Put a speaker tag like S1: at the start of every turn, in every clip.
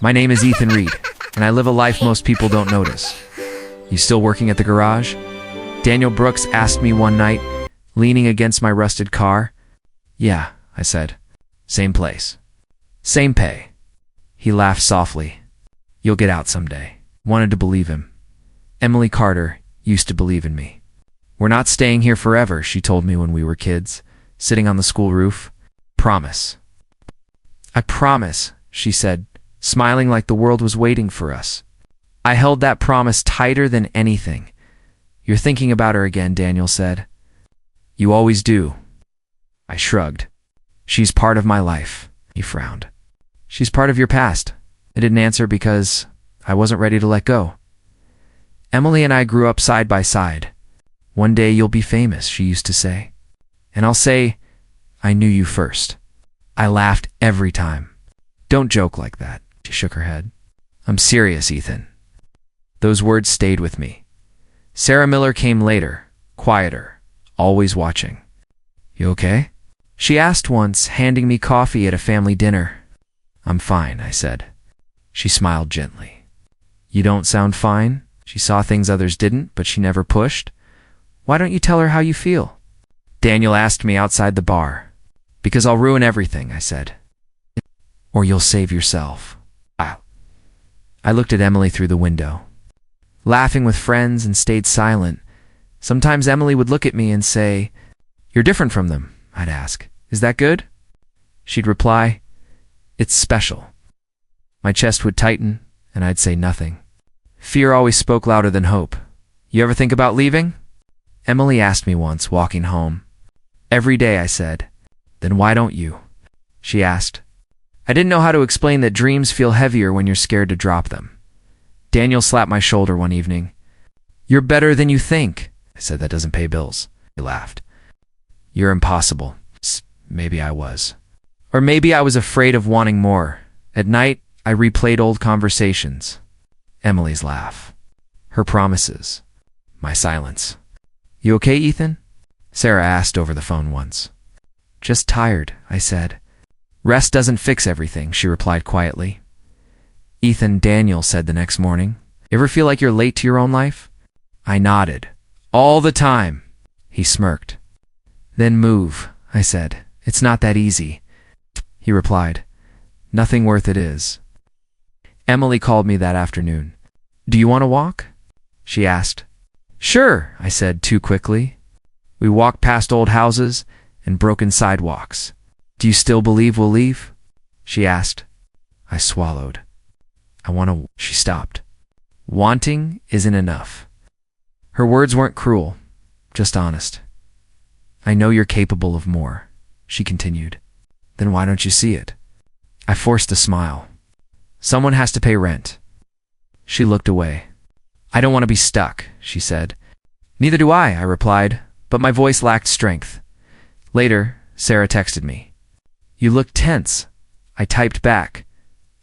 S1: My name is Ethan Reed, and I live a life most people don't notice. You still working at the garage? Daniel Brooks asked me one night, leaning against my rusted car. Yeah, I said. Same place. Same pay. He laughed softly. You'll get out someday. Wanted to believe him. Emily Carter used to believe in me. We're not staying here forever, she told me when we were kids, sitting on the school roof. Promise. I promise, she said, smiling like the world was waiting for us. I held that promise tighter than anything. You're thinking about her again, Daniel said. You always do. I shrugged. She's part of my life, he frowned. She's part of your past. I didn't answer because I wasn't ready to let go. Emily and I grew up side by side. One day you'll be famous, she used to say. And I'll say, I knew you first. I laughed every time. Don't joke like that, she shook her head. I'm serious, Ethan. Those words stayed with me. Sarah Miller came later, quieter, always watching. You okay? She asked once, handing me coffee at a family dinner. I'm fine, I said. She smiled gently. You don't sound fine? She saw things others didn't, but she never pushed. Why don't you tell her how you feel? Daniel asked me outside the bar. Because I'll ruin everything, I said. Or you'll save yourself. I looked at Emily through the window, laughing with friends, and stayed silent. Sometimes Emily would look at me and say, You're different from them, I'd ask. Is that good? She'd reply, It's special. My chest would tighten, and I'd say nothing. Fear always spoke louder than hope. You ever think about leaving? Emily asked me once, walking home. Every day, I said. Then why don't you? She asked. I didn't know how to explain that dreams feel heavier when you're scared to drop them. Daniel slapped my shoulder one evening. You're better than you think. I said, That doesn't pay bills. He laughed. You're impossible. Maybe I was. Or maybe I was afraid of wanting more. At night, I replayed old conversations. Emily's laugh. Her promises. My silence. You okay, Ethan? Sarah asked over the phone once. Just tired, I said. Rest doesn't fix everything, she replied quietly. Ethan, Daniel said the next morning. Ever feel like you're late to your own life? I nodded. All the time. He smirked. Then move, I said. It's not that easy. He replied. Nothing worth it is. Emily called me that afternoon. Do you want to walk? She asked. Sure, I said too quickly. We walked past old houses and broken sidewalks. Do you still believe we'll leave? She asked. I swallowed. She stopped. Wanting isn't enough. Her words weren't cruel, just honest. I know you're capable of more, she continued. Then why don't you see it? I forced a smile. Someone has to pay rent. She looked away. I don't want to be stuck, she said. Neither do I replied, but my voice lacked strength. Later, Sarah texted me. You look tense. I typed back.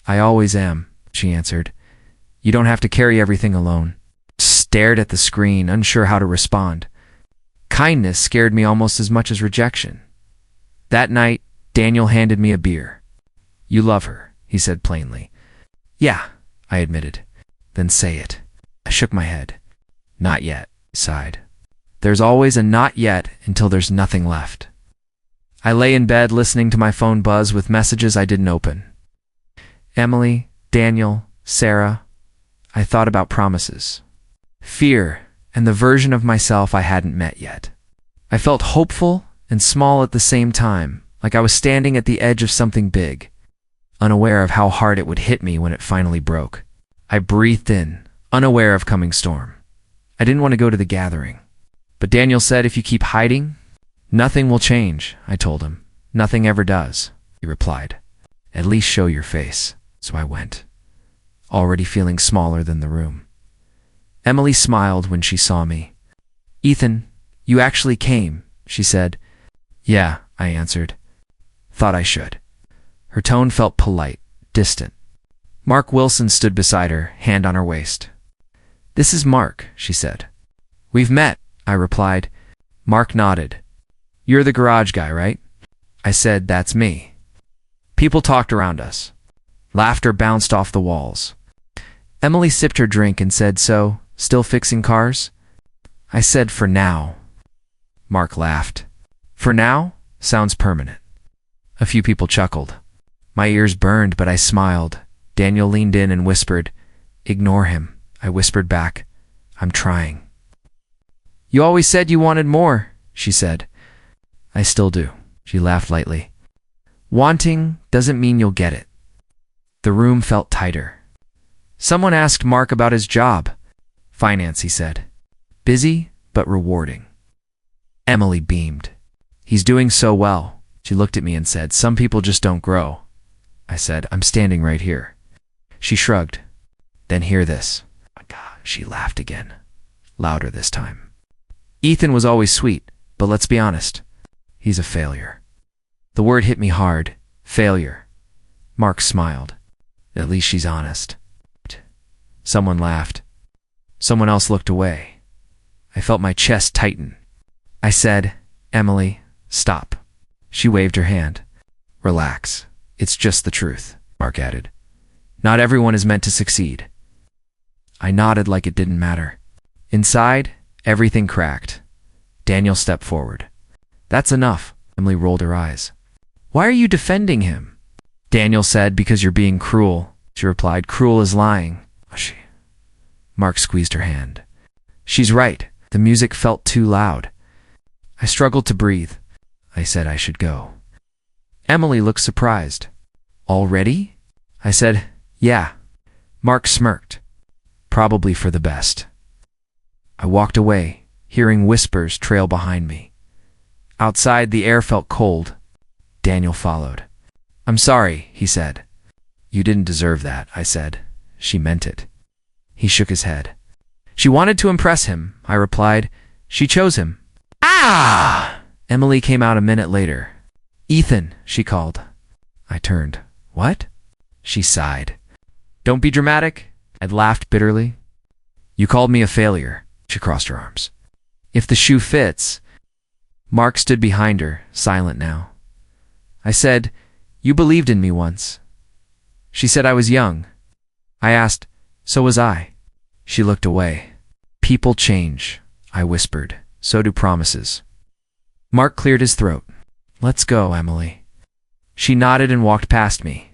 S1: I always am, she answered. You don't have to carry everything alone. Stared at the screen, unsure how to respond. Kindness scared me almost as much as rejection. That night, Daniel handed me a beer. You love her, he said plainly. Yeah, I admitted. Then say it. I shook my head. Not yet, he sighed. There's always a not yet until there's nothing left. I lay in bed listening to my phone buzz with messages I didn't open. Emily, Daniel, Sarah. I thought about promises. Fear, and the version of myself I hadn't met yet. I felt hopeful and small at the same time, like I was standing at the edge of something big, unaware of how hard it would hit me when it finally broke. I breathed in, unaware of coming storm. I didn't want to go to the gathering. But Daniel said if you keep hiding, nothing will change, I told him. Nothing ever does, he replied. At least show your face. So I went, already feeling smaller than the room. Emily smiled when she saw me. Ethan, you actually came, she said. Yeah, I answered. Thought I should. Her tone felt polite, distant. Mark Wilson stood beside her, hand on her waist. This is Mark, she said. We've met, I replied. Mark nodded. You're the garage guy, right? I said, that's me. People talked around us. Laughter bounced off the walls. Emily sipped her drink and said, "So, still fixing cars?" I said, "For now." Mark laughed. "For now? Sounds permanent." A few people chuckled. My ears burned, but I smiled. Daniel leaned in and whispered, "Ignore him." I whispered back, "I'm trying." "You always said you wanted more," she said. "I still do." She laughed lightly. "Wanting doesn't mean you'll get it." The room felt tighter. Someone asked Mark about his job. "Finance," he said. "Busy, but rewarding." Emily beamed. "He's doing so well." She looked at me and said, "Some people just don't grow." I said, "I'm standing right here." She shrugged. "Then hear this." Oh my God, she laughed again, louder this time. "Ethan was always sweet, but let's be honest. He's a failure." The word hit me hard. Failure. Mark smiled. "At least she's honest." Someone laughed. Someone else looked away. I felt my chest tighten. I said, "Emily, stop." She waved her hand. "Relax. It's just the truth," Mark added. "Not everyone is meant to succeed." I nodded like it didn't matter. Inside, everything cracked. Daniel stepped forward. "That's enough." Emily rolled her eyes. "Why are you defending him?" Daniel said, "Because you're being cruel." She replied, "Cruel is lying." Mark squeezed her hand. "She's right." The music felt too loud. I struggled to breathe. I said I should go. Emily looked surprised. "Already?" I said, "Yeah." Mark smirked. "Probably for the best." I walked away, hearing whispers trail behind me. Outside, the air felt cold. Daniel followed. "I'm sorry," he said. "You didn't deserve that," I said. "She meant it." He shook his head. "She wanted to impress him," I replied. "She chose him." "Ah!" Emily came out a minute later. "Ethan," she called. I turned. "What?" She sighed. "Don't be dramatic." I'd laughed bitterly. "You called me a failure." She crossed her arms. "If the shoe fits." Mark stood behind her, silent now. I said, "You believed in me once." She said I was young. I asked, "So was I." She looked away. "People change," I whispered. "So do promises." Mark cleared his throat. "Let's go, Emily." She nodded and walked past me.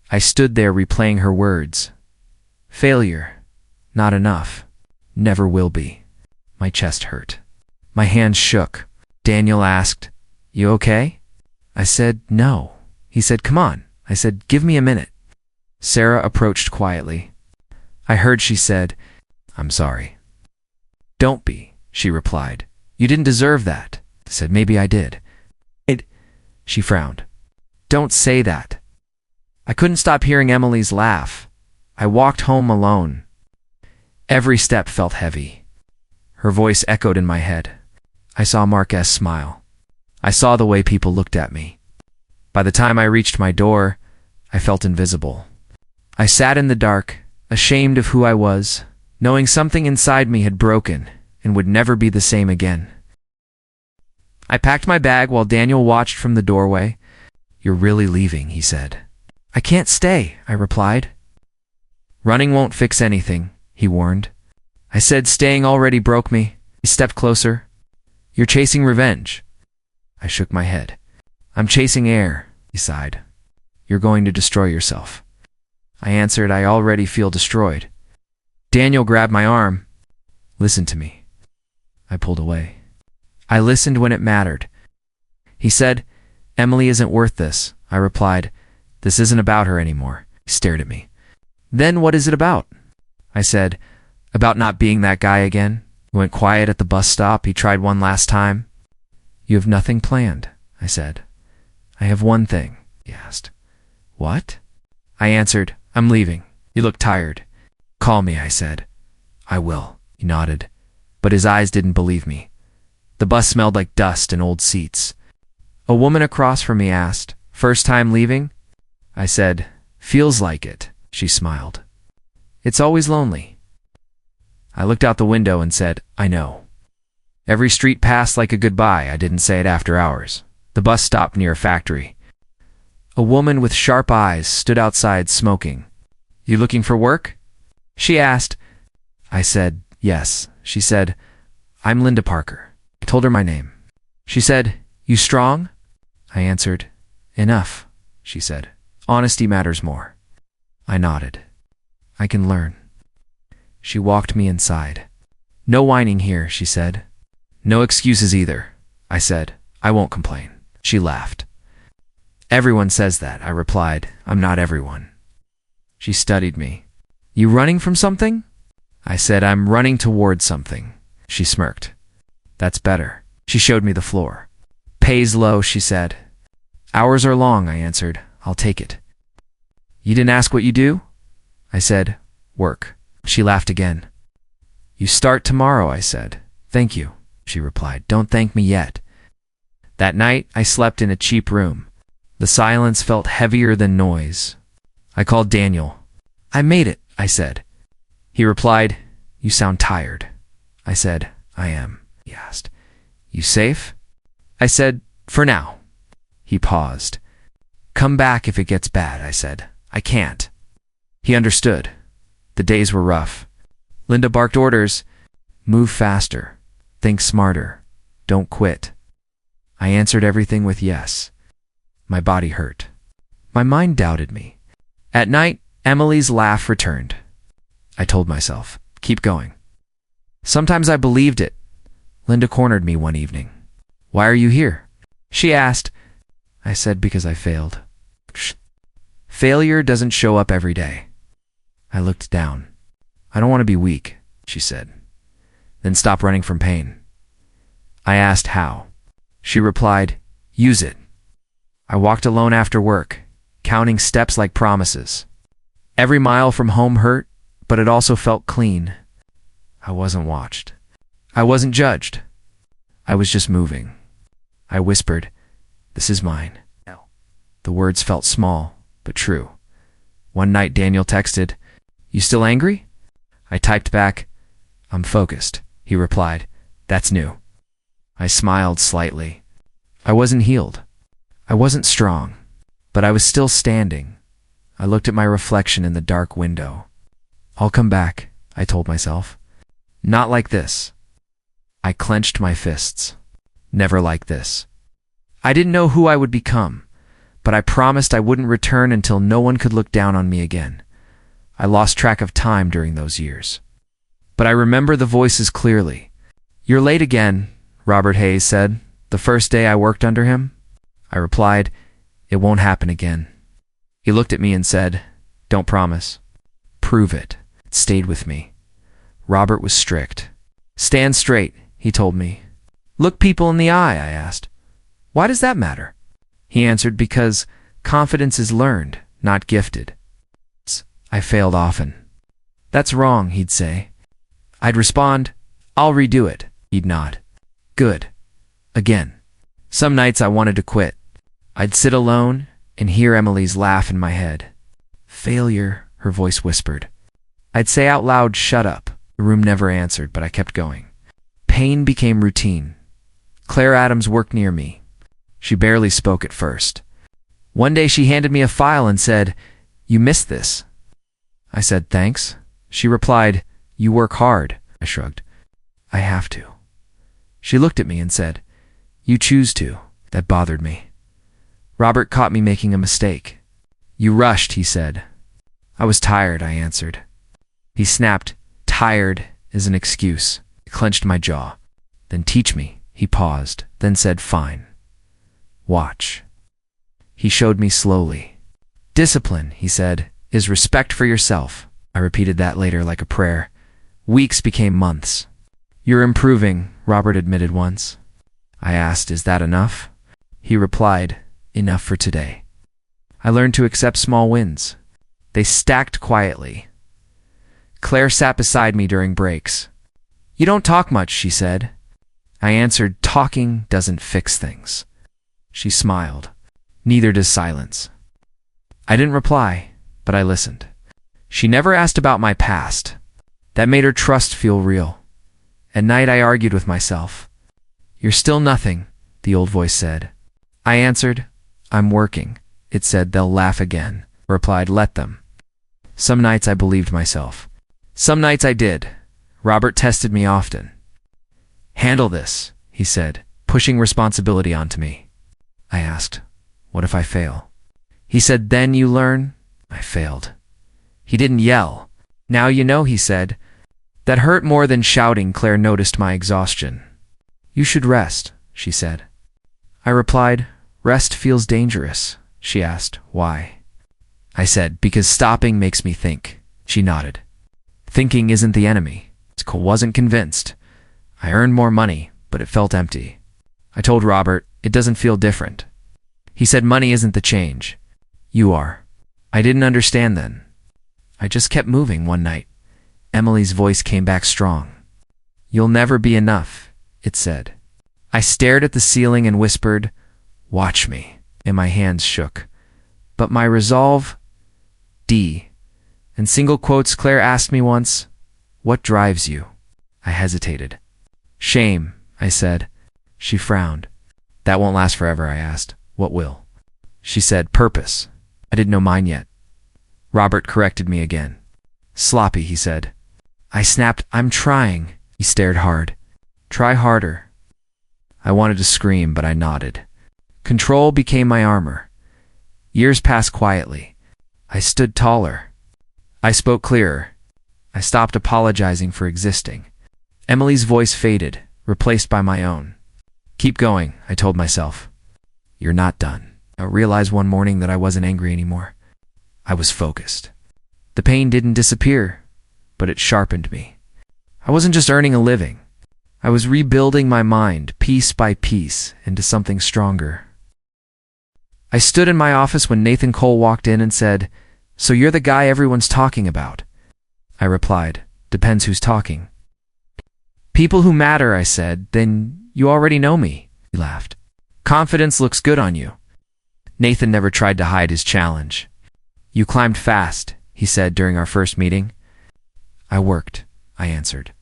S1: I stood there replaying her words. Failure. Not enough. Never will be. My chest hurt. My hands shook. Daniel asked, "You okay?" I said, "No." He said, "Come on." I said, "Give me a minute." Sarah approached quietly. I heard she said, "I'm sorry." "Don't be," she replied. "You didn't deserve that." I said, "Maybe I did." She frowned. "Don't say that." I couldn't stop hearing Emily's laugh. I walked home alone. Every step felt heavy. Her voice echoed in my head. I saw Marquez smile. I saw the way people looked at me. By the time I reached my door, I felt invisible. I sat in the dark, ashamed of who I was, knowing something inside me had broken and would never be the same again. I packed my bag while Daniel watched from the doorway. "You're really leaving," he said. "I can't stay," I replied. "Running won't fix anything," he warned. I said, "Staying already broke me." He stepped closer. "You're chasing revenge." I shook my head. "I'm chasing air," he sighed. "You're going to destroy yourself." I answered, "I already feel destroyed." Daniel grabbed my arm. "Listen to me." I pulled away. I listened when it mattered. He said, "Emily isn't worth this." I replied, "This isn't about her anymore." He stared at me. "Then what is it about?" I said, "About not being that guy again." He went quiet at the bus stop. He tried one last time. "You have nothing planned," I said. "I have one thing," he asked. "What?" I answered, "I'm leaving." He looked tired. "Call me," I said. "I will." He nodded, but his eyes didn't believe me. The bus smelled like dust and old seats. A woman across from me asked, "First time leaving?" I said, "Feels like it." She smiled. "It's always lonely." I looked out the window and said, "I know." Every street passed like a goodbye. I didn't say it after hours. The bus stopped near a factory. A woman with sharp eyes stood outside smoking. "You looking for work?" she asked. I said, "Yes." She said, "I'm Linda Parker." I told her my name. She said, "You strong?" I answered, "Enough," she said. "Honesty matters more." I nodded. "I can learn." She walked me inside. "No whining here," she said. "No excuses either," I said. "I won't complain." She laughed. "Everyone says that," I replied. "I'm not everyone." She studied me. "You running from something?" I said, "I'm running towards something." She smirked. "That's better." She showed me the floor. "Pay's low," she said. "Hours are long," I answered. "I'll take it." "You didn't ask what you do?" I said, "Work." She laughed again. "You start tomorrow," I said. "Thank you," she replied. "Don't thank me yet." That night, I slept in a cheap room. The silence felt heavier than noise. I called Daniel. "I made it," I said. He replied, "You sound tired." I said, "I am." He asked, "You safe?" I said, "For now." He paused. "Come back if it gets bad," I said. "I can't." He understood. The days were rough. Linda barked orders. "Move faster. Think smarter. Don't quit." I answered everything with yes. My body hurt. My mind doubted me. At night, Emily's laugh returned. I told myself, keep going. Sometimes I believed it. Linda cornered me one evening. "Why are you here?" she asked. I said, "Because I failed." "Failure doesn't show up every day." I looked down. "I don't want to be weak," she said. "Then stop running from pain." I asked how. She replied, "Use it." I walked alone after work, counting steps like promises. Every mile from home hurt, but it also felt clean. I wasn't watched. I wasn't judged. I was just moving. I whispered, "This is mine." The words felt small, but true. One night Daniel texted, "You still angry?" I typed back, "I'm focused." He replied, "That's new." I smiled slightly. I wasn't healed. I wasn't strong, but I was still standing. I looked at my reflection in the dark window. "I'll come back," I told myself. "Not like this." I clenched my fists. Never like this. I didn't know who I would become, but I promised I wouldn't return until no one could look down on me again. I lost track of time during those years. But I remember the voices clearly. "You're late again," Robert Hayes said, the first day I worked under him. I replied, "It won't happen again." He looked at me and said, "Don't promise." "Prove it." It stayed with me. Robert was strict. "Stand straight," he told me. "Look people in the eye," I asked. "Why does that matter?" He answered, "Because confidence is learned, not gifted." I failed often. "That's wrong," he'd say. I'd respond, "I'll redo it." He'd nod. "Good." Again. Some nights I wanted to quit. I'd sit alone and hear Emily's laugh in my head. "Failure," her voice whispered. I'd say out loud, "Shut up." The room never answered, but I kept going. Pain became routine. Claire Adams worked near me. She barely spoke at first. One day she handed me a file and said, "You missed this." I said, "Thanks." She replied, "You work hard." I shrugged. "I have to." She looked at me and said, "You choose to." That bothered me. Robert caught me making a mistake. "You rushed," he said. "I was tired," I answered. He snapped, "Tired is an excuse." I clenched my jaw. "Then teach me." He paused, then said, "Fine. Watch." He showed me slowly. "Discipline," he said, "is respect for yourself." I repeated that later like a prayer. Weeks became months. "You're improving," Robert admitted once. I asked, "Is that enough?" He replied, "Enough for today." I learned to accept small wins. They stacked quietly. Claire sat beside me during breaks. "You don't talk much," she said. I answered, "Talking doesn't fix things." She smiled. "Neither does silence." I didn't reply, but I listened. She never asked about my past. That made her trust feel real. At night I argued with myself. "You're still nothing," the old voice said. I answered, "I'm working. It said, "They'll laugh again." I replied, "Let them." Some nights I believed myself. Some nights I did. Robert tested me often. "Handle this," he said, pushing responsibility onto me. I asked, "What if I fail?" He said, "Then you learn." I failed. He didn't yell. "Now you know," he said. That hurt more than shouting. Claire noticed my exhaustion. "You should rest," she said. I replied, "Rest feels dangerous." She asked, "Why?" I said, "Because stopping makes me think." She nodded. "Thinking isn't the enemy." I wasn't convinced. I earned more money, but it felt empty. I told Robert, "It doesn't feel different." He said, "Money isn't the change. You are." I didn't understand then. I just kept moving. One night, Emily's voice came back strong. "You'll never be enough," it said. I stared at the ceiling and whispered, "Watch me," and my hands shook. But my resolve, D. In single quotes, Claire asked me once, "What drives you?" I hesitated. "Shame," I said. She frowned. "That won't last forever," I asked. "What will?" She said, "Purpose." I didn't know mine yet. Robert corrected me again. "Sloppy," he said. I snapped, "I'm trying." He stared hard. "Try harder." I wanted to scream, but I nodded. Control became my armor. Years passed quietly. I stood taller. I spoke clearer. I stopped apologizing for existing. Emily's voice faded, replaced by my own. "Keep going," I told myself. "You're not done." I realized one morning that I wasn't angry anymore. I was focused. The pain didn't disappear, but it sharpened me. I wasn't just earning a living. I was rebuilding my mind, piece by piece, into something stronger. I stood in my office when Nathan Cole walked in and said, "So you're the guy everyone's talking about?" I replied, "Depends who's talking." "People who matter," I said. "Then you already know me." He laughed. "Confidence looks good on you." Nathan never tried to hide his challenge. "You climbed fast," he said during our first meeting. "I worked," I answered.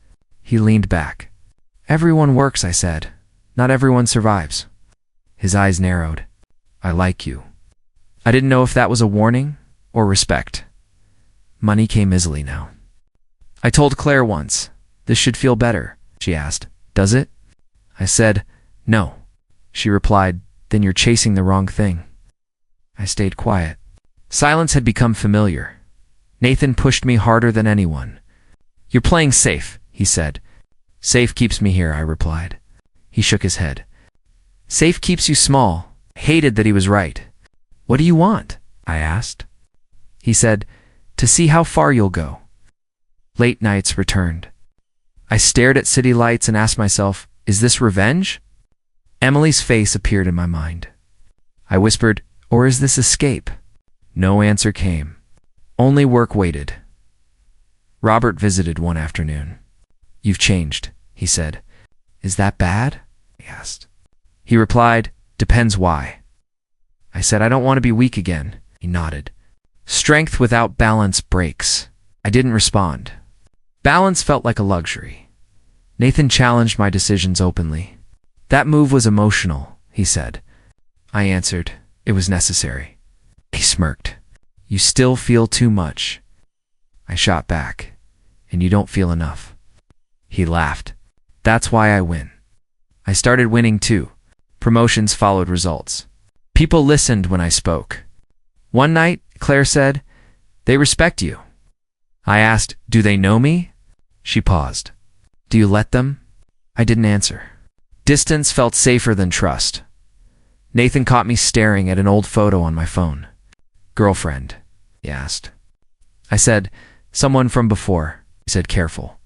S1: He leaned back. "Everyone works," I said. "Not everyone survives." His eyes narrowed. "I like you." I didn't know if that was a warning or respect. Money came easily now. I told Claire once, "This should feel better." She asked, "Does it?" I said, "No." She replied, "Then you're chasing the wrong thing." I stayed quiet. Silence had become familiar. Nathan pushed me harder than anyone. "You're playing safe," he said. "Safe keeps me here," I replied. He shook his head. "Safe keeps you small." I hated that he was right. "What do you want?" I asked. He said, "To see how far you'll go." Late nights returned. I stared at city lights and asked myself, "Is this revenge?" Emily's face appeared in my mind. I whispered, "Or is this escape?" No answer came. Only work waited. Robert visited one afternoon. "You've changed," he said. "Is that bad?" I asked. He replied, "Depends why." I said, "I don't want to be weak again." He nodded. Strength without balance breaks. I didn't respond. Balance felt like a luxury. Nathan challenged my decisions openly. "That move was emotional," he said. I answered, "It was necessary." He smirked. "You still feel too much." I shot back, "And you don't feel enough." He laughed. "That's why I win." I started winning too. Promotions followed results. People listened when I spoke. One night, Claire said, "They respect you." I asked, "Do they know me?" She paused. "Do you let them?" I didn't answer. Distance felt safer than trust. Nathan caught me staring at an old photo on my phone. "Girlfriend?" he asked. I said, "Someone from before." He said, "Careful.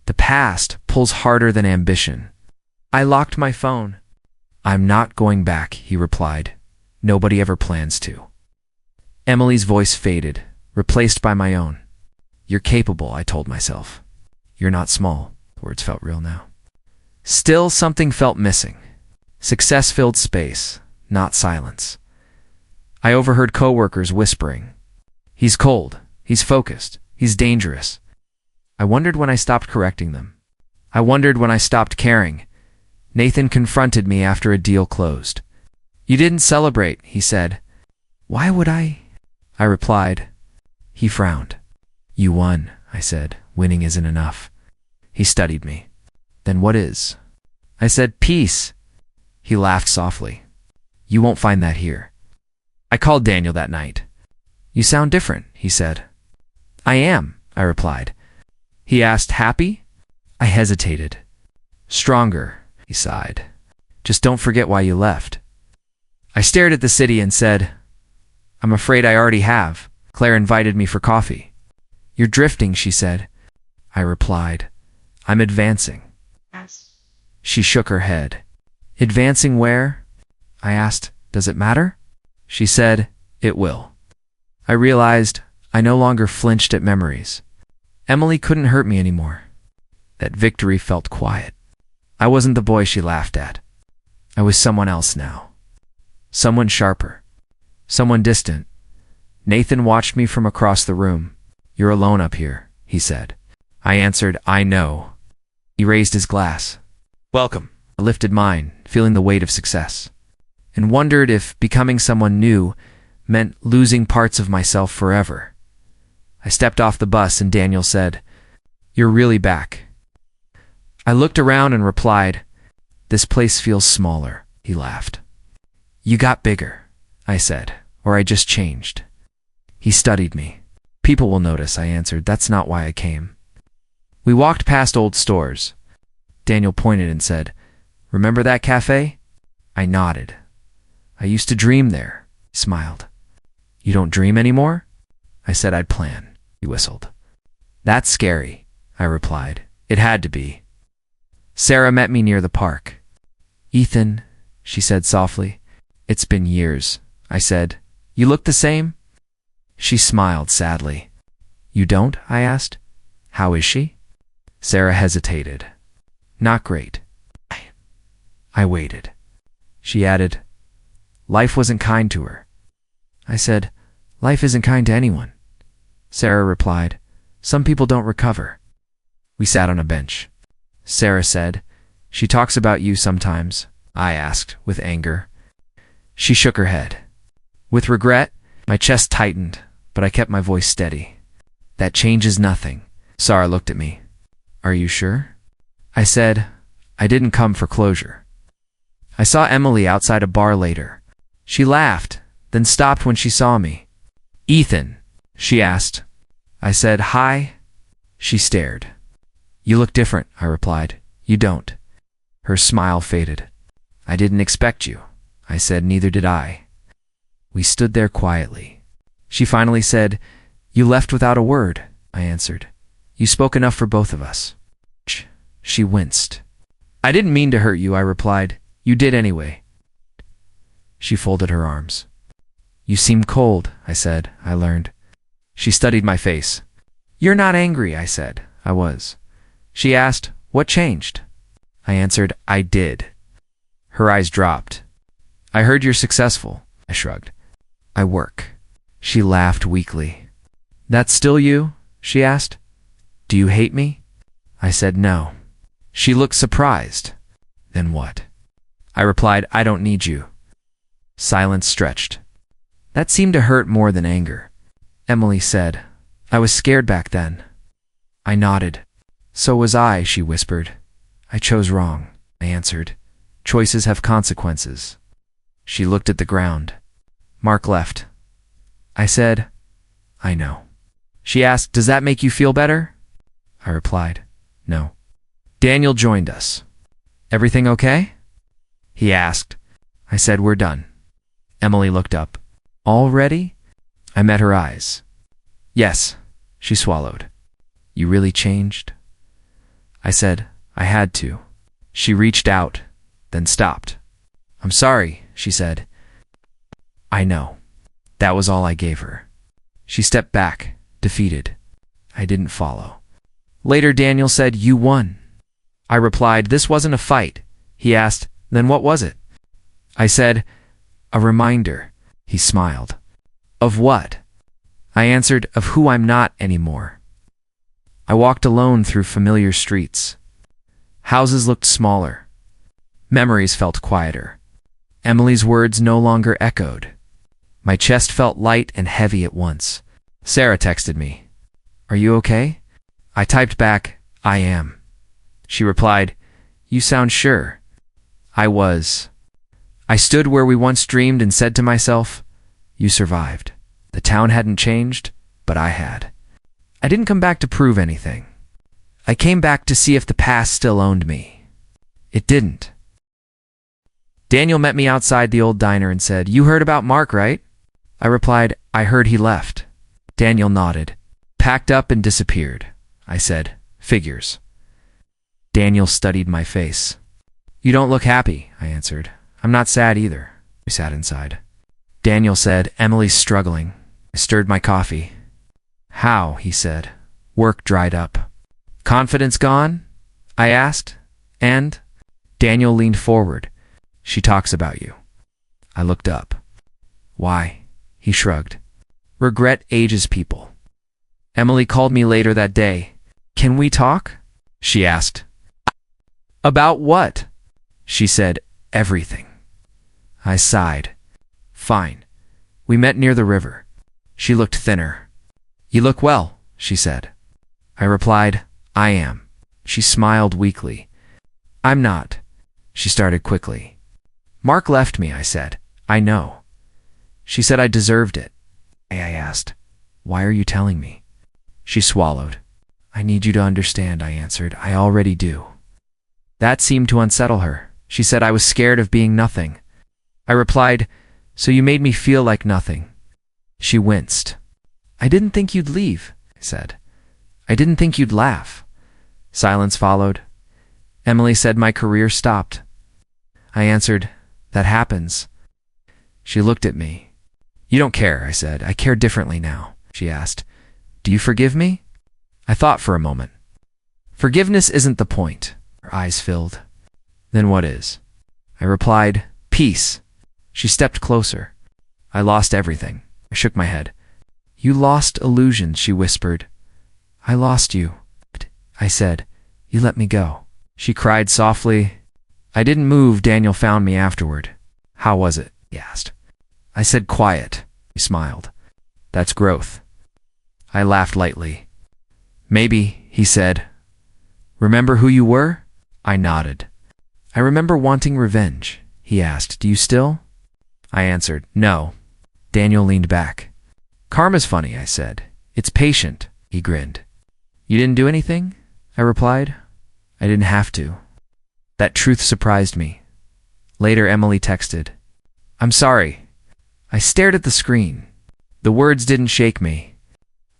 S1: The past pulls harder than ambition." I locked my phone. "I'm not going back," he replied. "Nobody ever plans to." Emily's voice faded, replaced by my own. "You're capable," I told myself. "You're not small." The words felt real now. Still, something felt missing. Success filled space, not silence. I overheard coworkers whispering, "He's cold, he's focused, he's dangerous." I wondered when I stopped correcting them. I wondered when I stopped caring. Nathan confronted me after a deal closed. "You didn't celebrate," he said. Why would I? I replied. He frowned. You won, I said. Winning isn't enough. He studied me. Then what is? I said, peace. He laughed softly. You won't find that here. I called Daniel that night. You sound different, he said. I am, I replied. He asked, happy? I hesitated. Stronger, he sighed. Just don't forget why you left. I stared at the city and said, I'm afraid I already have. Claire invited me for coffee. You're drifting, she said. I replied, I'm advancing. She shook her head. Advancing where? I asked, does it matter? She said, it will. I realized I no longer flinched at memories. Emily couldn't hurt me anymore. That victory felt quiet. I wasn't the boy she laughed at. I was someone else now. Someone sharper. Someone distant. Nathan watched me from across the room. You're alone up here, he said. I answered, I know. He raised his glass. Welcome. I lifted mine, feeling the weight of success, and wondered if becoming someone new meant losing parts of myself forever. I stepped off the bus and Daniel said, You're really back. I looked around and replied, This place feels smaller, he laughed. You got bigger, I said, or I just changed. He studied me. People will notice, I answered. That's not why I came. We walked past old stores. Daniel pointed and said, Remember that cafe? I nodded. I used to dream there, he smiled. You don't dream anymore? I said I'd plan. He whistled. That's scary, I replied. It had to be. Sarah met me near the park. Ethan, she said softly. It's been years, I said. You look the same? She smiled sadly. You don't? I asked. How is she? Sarah hesitated. Not great. I waited. She added, Life wasn't kind to her. I said, Life isn't kind to anyone. Sarah replied, Some people don't recover. We sat on a bench. Sarah said, She talks about you sometimes, I asked, with anger. She shook her head. With regret, my chest tightened, but I kept my voice steady. That changes nothing. Sarah looked at me. Are you sure? I said, I didn't come for closure. I saw Emily outside a bar later. She laughed, then stopped when she saw me. Ethan, she asked. I said, Hi. She stared. You look different, I replied. You don't. Her smile faded. I didn't expect you. I said, Neither did I. We stood there quietly. She finally said, You left without a word, I answered. You spoke enough for both of us. She winced. I didn't mean to hurt you, I replied. You did anyway. She folded her arms. You seem cold, I said. I learned. She studied my face. You're not angry, I said. I was. She asked, What changed? I answered, I did. Her eyes dropped. I heard you're successful, I shrugged. I work. She laughed weakly. That's still you? She asked. Do you hate me? I said no. She looked surprised. Then what? I replied, I don't need you. Silence stretched. That seemed to hurt more than anger. Emily said, I was scared back then. I nodded. So was I, she whispered. I chose wrong, I answered. Choices have consequences. She looked at the ground. Mark left. I said, I know. She asked, Does that make you feel better? I replied, No. Daniel joined us. Everything okay? He asked. I said, We're done. Emily looked up. Already? I met her eyes. Yes, she swallowed. You really changed? I said, I had to. She reached out, then stopped. I'm sorry, she said. I know. That was all I gave her. She stepped back, defeated. I didn't follow. Later, Daniel said, You won. I replied, This wasn't a fight. He asked, Then what was it? I said, A reminder. He smiled. Of what? I answered, Of who I'm not anymore. I walked alone through familiar streets. Houses looked smaller. Memories felt quieter. Emily's words no longer echoed. My chest felt light and heavy at once. Sarah texted me. "Are you okay?" I typed back, "I am." She replied, "You sound sure." I was. I stood where we once dreamed and said to myself, "You survived." The town hadn't changed, but I had. I didn't come back to prove anything. I came back to see if the past still owned me. It didn't. Daniel met me outside the old diner and said, "You heard about Mark, right?" I replied, "I heard he left." Daniel nodded, packed up and disappeared. I said, "Figures." Daniel studied my face. "You don't look happy," I answered. "I'm not sad either." We sat inside. Daniel said, "Emily's struggling." I stirred my coffee. "How?" he said. "Work dried up." "Confidence gone?" I asked. "And?" Daniel leaned forward. "She talks about you." I looked up. "Why?" He shrugged. "Regret ages people." Emily called me later that day. "Can we talk?" she asked. "About what?" She said, "Everything." I sighed. "Fine." We met near the river. She looked thinner. "You look well," she said. I replied, "I am." She smiled weakly. "I'm not." She started quickly. "Mark left me," I said. "I know." She said I deserved it. I asked, "Why are you telling me?" She swallowed. "I need you to understand," I answered. "I already do." That seemed to unsettle her. She said I was scared of being nothing. I replied, "So you made me feel like nothing." She winced. "I didn't think you'd leave," I said. "I didn't think you'd laugh." Silence followed. Emily said my career stopped. I answered, "That happens." She looked at me. "You don't care," I said. "I care differently now." She asked, "Do you forgive me?" I thought for a moment. "Forgiveness isn't the point." Her eyes filled. "Then what is?" I replied, "Peace." She stepped closer. "I lost everything." I shook my head. "You lost illusions," she whispered. "I lost you." I said, "You let me go." She cried softly. I didn't move. Daniel found me afterward. "How was it?" he asked. I said, "Quiet." He smiled. "That's growth." I laughed lightly. "Maybe," he said. "Remember who you were?" I nodded. "I remember wanting revenge." He asked, "Do you still?" I answered, "No." Daniel leaned back. "Karma's funny," I said. "It's patient." He grinned. "You didn't do anything?" I replied. "I didn't have to." That truth surprised me. Later, Emily texted, "I'm sorry." I stared at the screen. The words didn't shake me.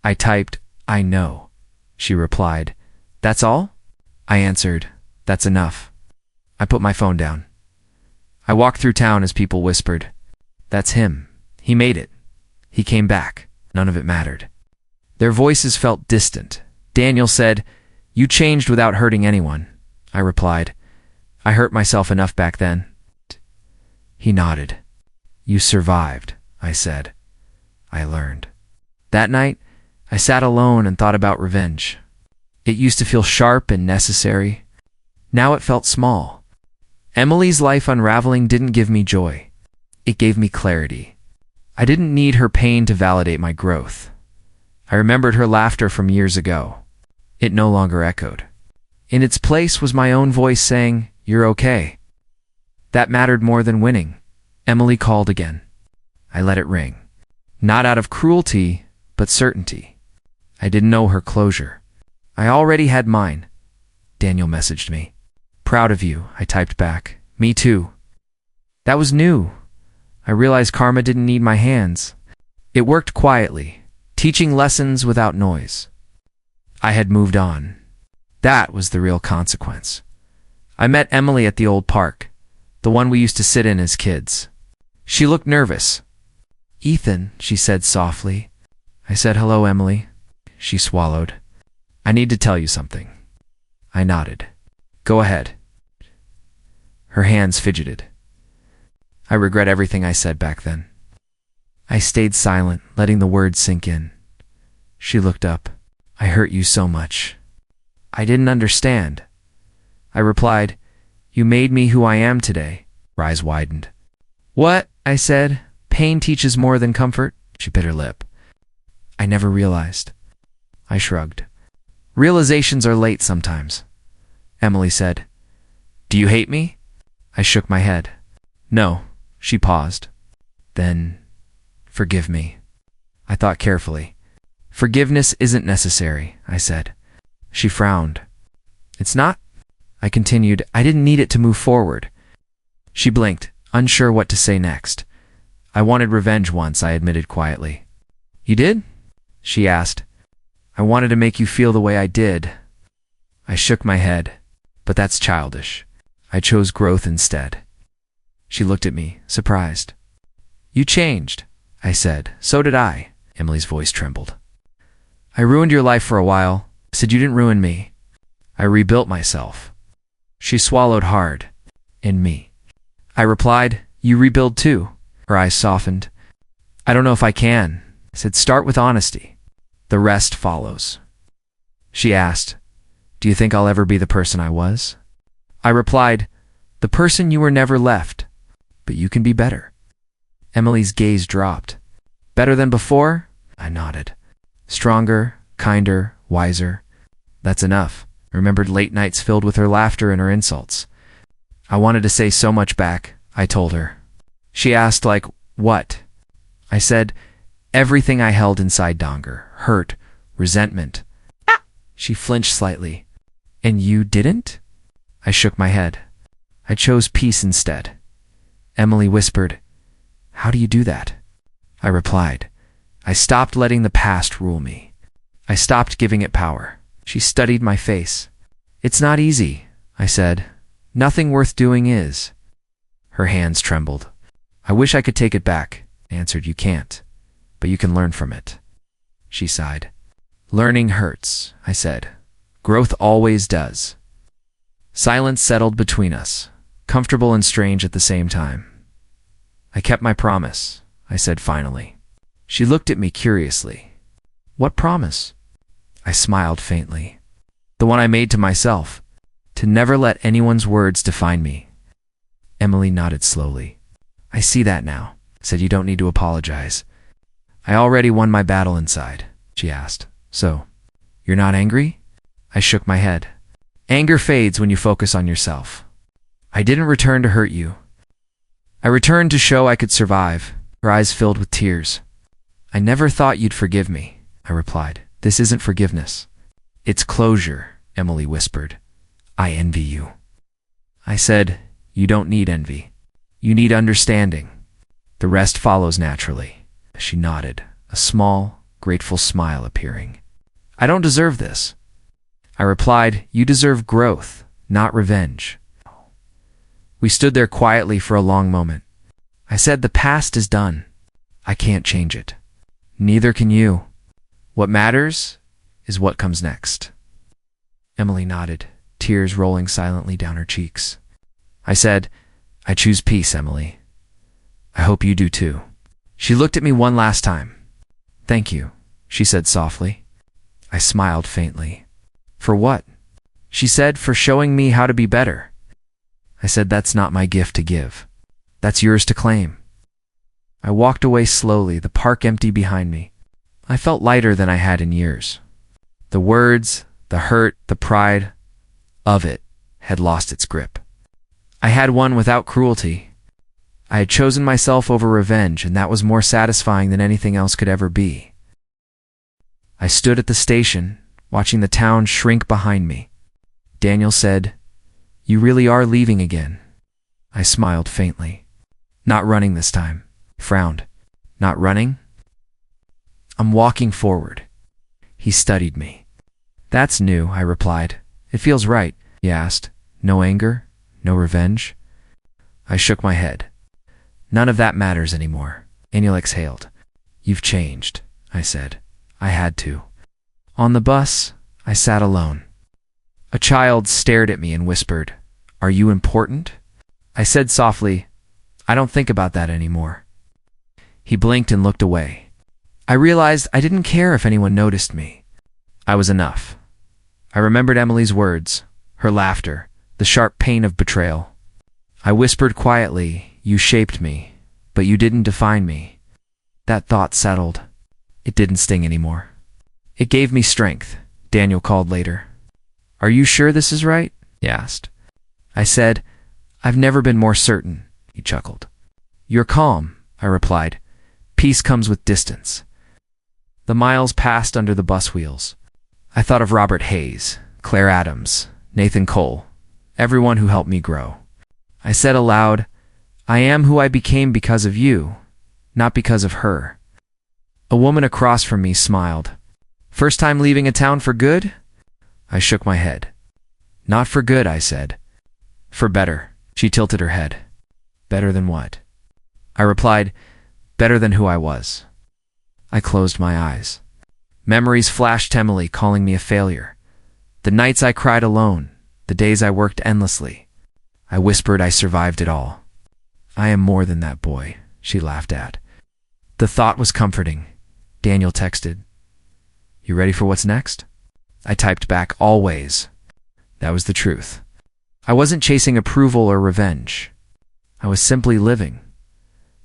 S1: I typed, "I know." She replied, "That's all?" I answered, "That's enough." I put my phone down. I walked through town as people whispered, "That's him. He made it. He came back." None of it mattered. Their voices felt distant. Daniel said, "You changed without hurting anyone." I replied, "I hurt myself enough back then." He nodded. "You survived," I said. I learned. That night, I sat alone and thought about revenge. It used to feel sharp and necessary. Now it felt small. Emily's life unraveling didn't give me joy. It gave me clarity. I didn't need her pain to validate my growth. I remembered her laughter from years ago. It no longer echoed. In its place was my own voice saying, "You're okay." That mattered more than winning. Emily called again. I let it ring. Not out of cruelty, but certainty. I didn't know her closure. I already had mine. Daniel messaged me. "Proud of you," I typed back. "Me too." That was new. I realized karma didn't need my hands. It worked quietly, teaching lessons without noise. I had moved on. That was the real consequence. I met Emily at the old park, the one we used to sit in as kids. She looked nervous. "Ethan," she said softly. I said, "Hello, Emily." She swallowed. "I need to tell you something." I nodded. "Go ahead." Her hands fidgeted. I regret everything I said back then. I stayed silent, letting the words sink in. She looked up. "I hurt you so much." I didn't understand. I replied, "You made me who I am today." Her eyes widened. "What?" I said. Pain teaches more than comfort. She bit her lip. I never realized. I shrugged. Realizations are late sometimes. Emily said. Do you hate me? I shook my head. No. She paused. Then, forgive me. I thought carefully. Forgiveness isn't necessary, I said. She frowned. It's not? I continued. I didn't need it to move forward. She blinked, unsure what to say next. I wanted revenge once, I admitted quietly. You did? She asked. I wanted to make you feel the way I did. I shook my head. But that's childish. I chose growth instead. She looked at me, surprised. You changed, I said. So did I. Emily's voice trembled. I ruined your life for a while. Said you didn't ruin me. I rebuilt myself. She swallowed hard. In me. I replied, you rebuild too. Her eyes softened. I don't know if I can. I said, start with honesty. The rest follows. She asked, do you think I'll ever be the person I was? I replied, the person you were never left. But you can be better. Emily's gaze dropped. Better than before? I nodded. Stronger, kinder, wiser. That's enough. I remembered late nights filled with her laughter and her insults. I wanted to say so much back, I told her. She asked, like, what? I said, everything I held inside Donger. Hurt, resentment. She flinched slightly. And you didn't? I shook my head. I chose peace instead. Emily whispered, how do you do that? I replied, I stopped letting the past rule me. I stopped giving it power. She studied my face. It's not easy, I said. Nothing worth doing is. Her hands trembled. I wish I could take it back. I answered, you can't, but you can learn from it. She sighed. Learning hurts, I said. Growth always does. Silence settled between us, comfortable and strange at the same time. I kept my promise, I said finally. She looked at me curiously. What promise? I smiled faintly. The one I made to myself, to never let anyone's words define me. Emily nodded slowly. I see that now, said you don't need to apologize. I already won my battle inside, she asked. So, you're not angry? I shook my head. Anger fades when you focus on yourself. I didn't return to hurt you. I returned to show I could survive. Her eyes filled with tears. I never thought you'd forgive me, I replied. This isn't forgiveness. It's closure, Emily whispered. I envy you. I said, you don't need envy. You need understanding. The rest follows naturally. She nodded, a small, grateful smile appearing. I don't deserve this. I replied, you deserve growth, not revenge. We stood there quietly for a long moment. I said, the past is done. I can't change it. Neither can you. What matters is what comes next. Emily nodded, tears rolling silently down her cheeks. I said, I choose peace, Emily. I hope you do too. She looked at me one last time. Thank you, she said softly. I smiled faintly. For what? She said, for showing me how to be better. I said, that's not my gift to give. That's yours to claim. I walked away slowly, the park empty behind me. I felt lighter than I had in years. The words, the hurt, the pride of it had lost its grip. I had won without cruelty. I had chosen myself over revenge, and that was more satisfying than anything else could ever be. I stood at the station, watching the town shrink behind me. Daniel said, you really are leaving again. I smiled faintly. Not running this time. He frowned. Not running? I'm walking forward. He studied me. That's new, I replied. It feels right, he asked. No anger? No revenge? I shook my head. None of that matters anymore. Daniel exhaled. You've changed, I said. I had to. On the bus, I sat alone. A child stared at me and whispered, are you important? I said softly, I don't think about that anymore. He blinked and looked away. I realized I didn't care if anyone noticed me. I was enough. I remembered Emily's words, her laughter, the sharp pain of betrayal. I whispered quietly, you shaped me, But you didn't define me. That thought settled. It didn't sting anymore. It gave me strength, Daniel called later. Are you sure this is right? He asked. I said, I've never been more certain, he chuckled. You're calm, I replied. Peace comes with distance. The miles passed under the bus wheels. I thought of Robert Hayes, Claire Adams, Nathan Cole, everyone who helped me grow. I said aloud, I am who I became because of you, not because of her. A woman across from me smiled. First time leaving a town for good? I shook my head. Not for good, I said. For better. She tilted her head. Better than what? I replied, better than who I was. I closed my eyes. Memories flashed Emily calling me a failure. The nights I cried alone, the days I worked endlessly. I whispered I survived it all. I am more than that boy, she laughed at. The thought was comforting. Daniel texted, You ready for what's next? I typed back, always. That was the truth. I wasn't chasing approval or revenge. I was simply living.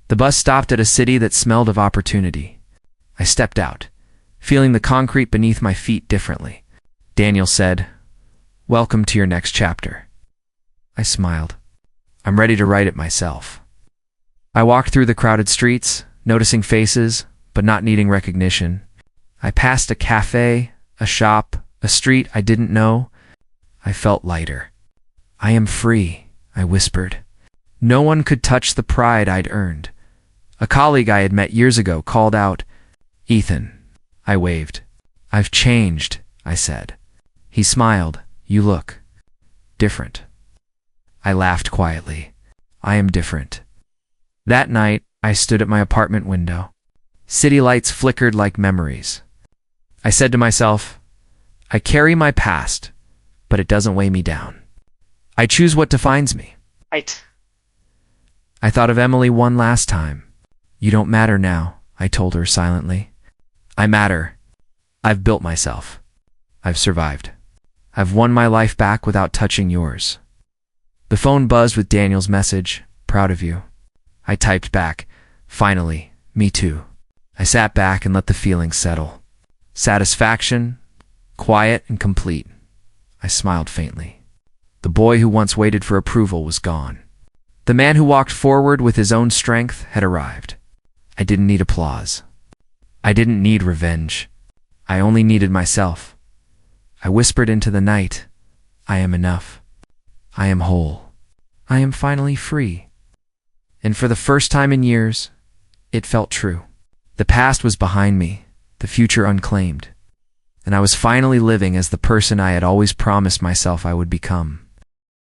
S1: The bus stopped at a city that smelled of opportunity. I stepped out, feeling the concrete beneath my feet differently. Daniel said, Welcome to your next chapter. I smiled. I'm ready to write it myself. I walked through the crowded streets, noticing faces, but not needing recognition. I passed a cafe, a shop, a street I didn't know. I felt lighter. I am free, I whispered. No one could touch the pride I'd earned. A colleague I had met years ago called out, Ethan. I waved. I've changed, I said. He smiled. You look different. I laughed quietly. I am different. That night, I stood at my apartment window. City lights flickered like memories. I said to myself, I carry my past, but it doesn't weigh me down. I choose what defines me. I thought of Emily one last time. You don't matter now, I told her silently. I matter. I've built myself. I've survived. I've won my life back without touching yours. The phone buzzed with Daniel's message, proud of you. I typed back, finally, me too. I sat back and let the feelings settle. Satisfaction, quiet and complete. I smiled faintly. The boy who once waited for approval was gone. The man who walked forward with his own strength had arrived. I didn't need applause. I didn't need revenge. I only needed myself. I whispered into the night, I am enough. I am whole. I am finally free. And for the first time in years, it felt true. The past was behind me, the future unclaimed, and I was finally living as the person I had always promised myself I would become.